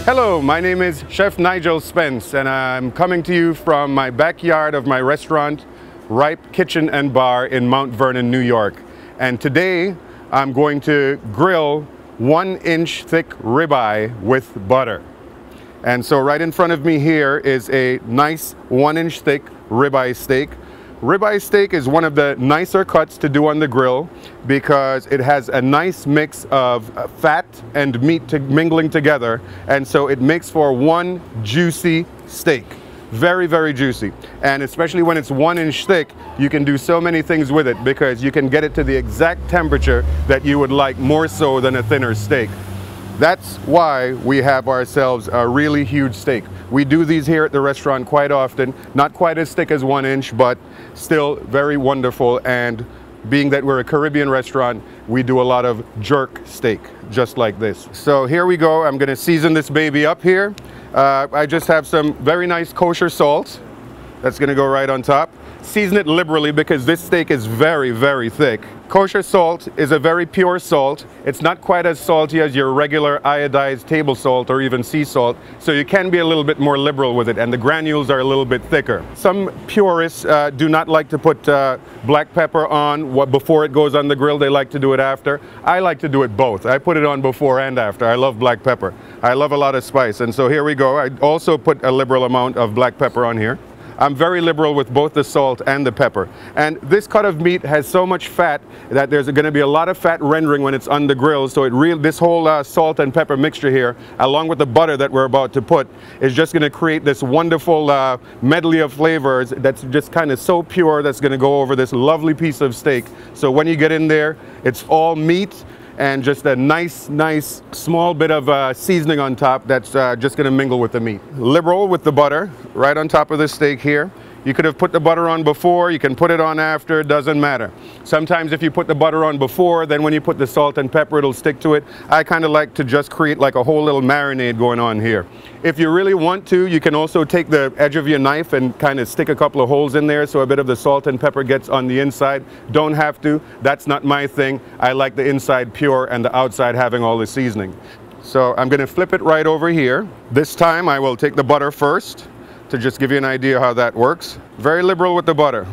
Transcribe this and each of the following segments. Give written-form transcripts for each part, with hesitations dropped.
Hello, my name is Chef Nigel Spence, and I'm coming to you from my backyard of my restaurant, Ripe Kitchen and Bar in Mount Vernon, New York. And today I'm going to grill 1-inch thick ribeye with butter. And so right in front of me here is a nice 1-inch thick ribeye steak. Ribeye steak is one of the nicer cuts to do on the grill because it has a nice mix of fat and meat mingling together, and so it makes for one juicy steak. Very, very juicy. And especially when it's 1-inch thick, you can do so many things with it because you can get it to the exact temperature that you would like, more so than a thinner steak. That's why we have ourselves a really huge steak. We do these here at the restaurant quite often, not quite as thick as 1 inch, but still very wonderful. And being that we're a Caribbean restaurant, we do a lot of jerk steak, just like this. So here we go. I'm gonna season this baby up here. I just have some very nice kosher salt. That's gonna go right on top. Season it liberally because this steak is very, very thick. Kosher salt is a very pure salt. It's not quite as salty as your regular iodized table salt or even sea salt, so you can be a little bit more liberal with it, and the granules are a little bit thicker. Some purists do not like to put black pepper on before it goes on the grill. They like to do it after. I like to do it both. I put it on before and after. I love black pepper. I love a lot of spice, and so here we go. I also put a liberal amount of black pepper on here. I'm very liberal with both the salt and the pepper. And this cut of meat has so much fat that there's going to be a lot of fat rendering when it's on the grill. So this whole salt and pepper mixture here, along with the butter that we're about to put, is just going to create this wonderful medley of flavors that's just kind of so pure, that's going to go over this lovely piece of steak. So when you get in there, it's all meat and just a nice small bit of seasoning on top that's just going to mingle with the meat. Liberal with the butter right on top of the steak here. You could have put the butter on before, you can put it on after, it doesn't matter. Sometimes if you put the butter on before, then when you put the salt and pepper, it'll stick to it. I kind of like to just create like a whole little marinade going on here. If you really want to, you can also take the edge of your knife and kind of stick a couple of holes in there so a bit of the salt and pepper gets on the inside. Don't have to, that's not my thing. I like the inside pure and the outside having all the seasoning. So I'm gonna flip it right over here. This time I will take the butter first, to just give you an idea how that works. Very liberal with the butter.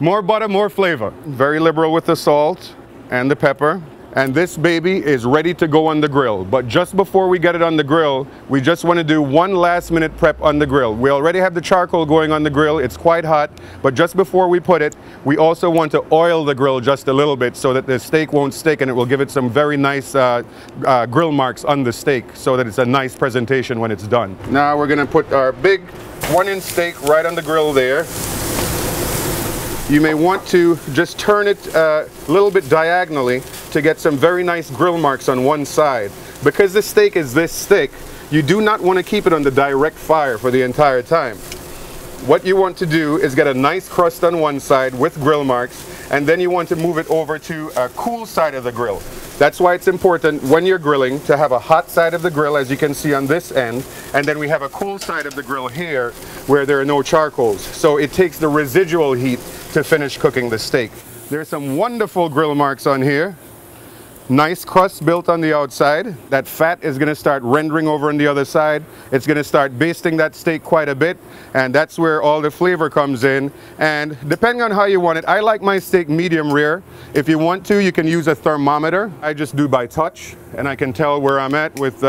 More butter, more flavor. Very liberal with the salt and the pepper. And this baby is ready to go on the grill. But just before we get it on the grill, we just want to do one last minute prep on the grill. We already have the charcoal going on the grill. It's quite hot. But just before we put it, we also want to oil the grill just a little bit so that the steak won't stick, and it will give it some very nice grill marks on the steak so that it's a nice presentation when it's done. Now we're going to put our big 1-inch steak right on the grill there. You may want to just turn it a little bit diagonally to get some very nice grill marks on one side. Because the steak is this thick, you do not want to keep it on the direct fire for the entire time. What you want to do is get a nice crust on one side with grill marks, and then you want to move it over to a cool side of the grill. That's why it's important when you're grilling to have a hot side of the grill, as you can see on this end, and then we have a cool side of the grill here where there are no charcoals. So it takes the residual heat to finish cooking the steak. There's some wonderful grill marks on here. Nice crust built on the outside. That fat is going to start rendering over on the other side. It's going to start basting that steak quite a bit, and that's where all the flavor comes in. And depending on how you want it, I like my steak medium rare. If you want to, you can use a thermometer. I just do by touch, and I can tell where I'm at with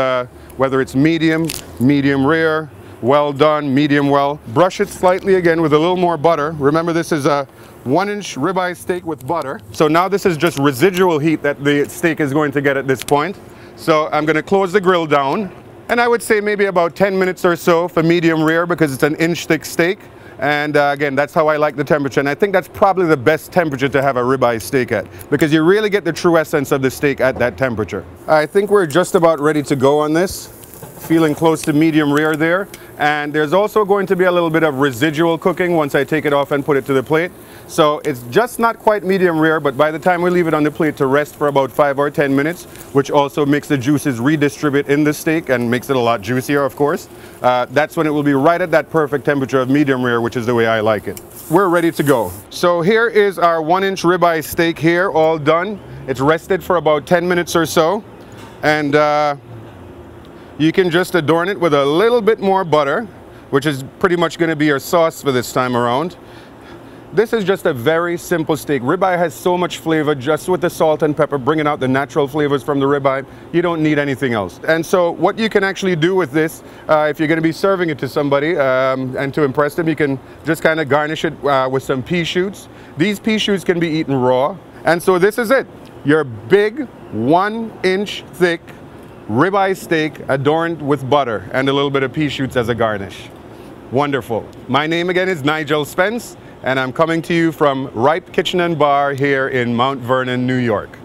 whether it's medium, medium rare, well done, medium well. Brush it slightly again with a little more butter. Remember, this is a 1-inch ribeye steak with butter. So now this is just residual heat that the steak is going to get at this point. So I'm going to close the grill down, and I would say maybe about 10 minutes or so for medium rare because it's an inch thick steak. And again, that's how I like the temperature, and I think that's probably the best temperature to have a ribeye steak at, because you really get the true essence of the steak at that temperature. I think we're just about ready to go on this. Feeling close to medium rare there, and there's also going to be a little bit of residual cooking once I take it off and put it to the plate. So it's just not quite medium rare, but by the time we leave it on the plate to rest for about 5 or 10 minutes, which also makes the juices redistribute in the steak and makes it a lot juicier, of course, that's when it will be right at that perfect temperature of medium rare, which is the way I like it. We're ready to go. So here is our 1-inch ribeye steak here, all done. It's rested for about 10 minutes or so, and You can just adorn it with a little bit more butter, which is pretty much going to be your sauce for this time around. This is just a very simple steak. Ribeye has so much flavor just with the salt and pepper, bringing out the natural flavors from the ribeye. You don't need anything else. And so what you can actually do with this, if you're going to be serving it to somebody and to impress them, you can just kind of garnish it with some pea shoots. These pea shoots can be eaten raw. And so this is it. Your big 1-inch thick ribeye steak adorned with butter and a little bit of pea shoots as a garnish. Wonderful. My name again is Nigel Spence, and I'm coming to you from Ripe Kitchen and Bar here in Mount Vernon, New York.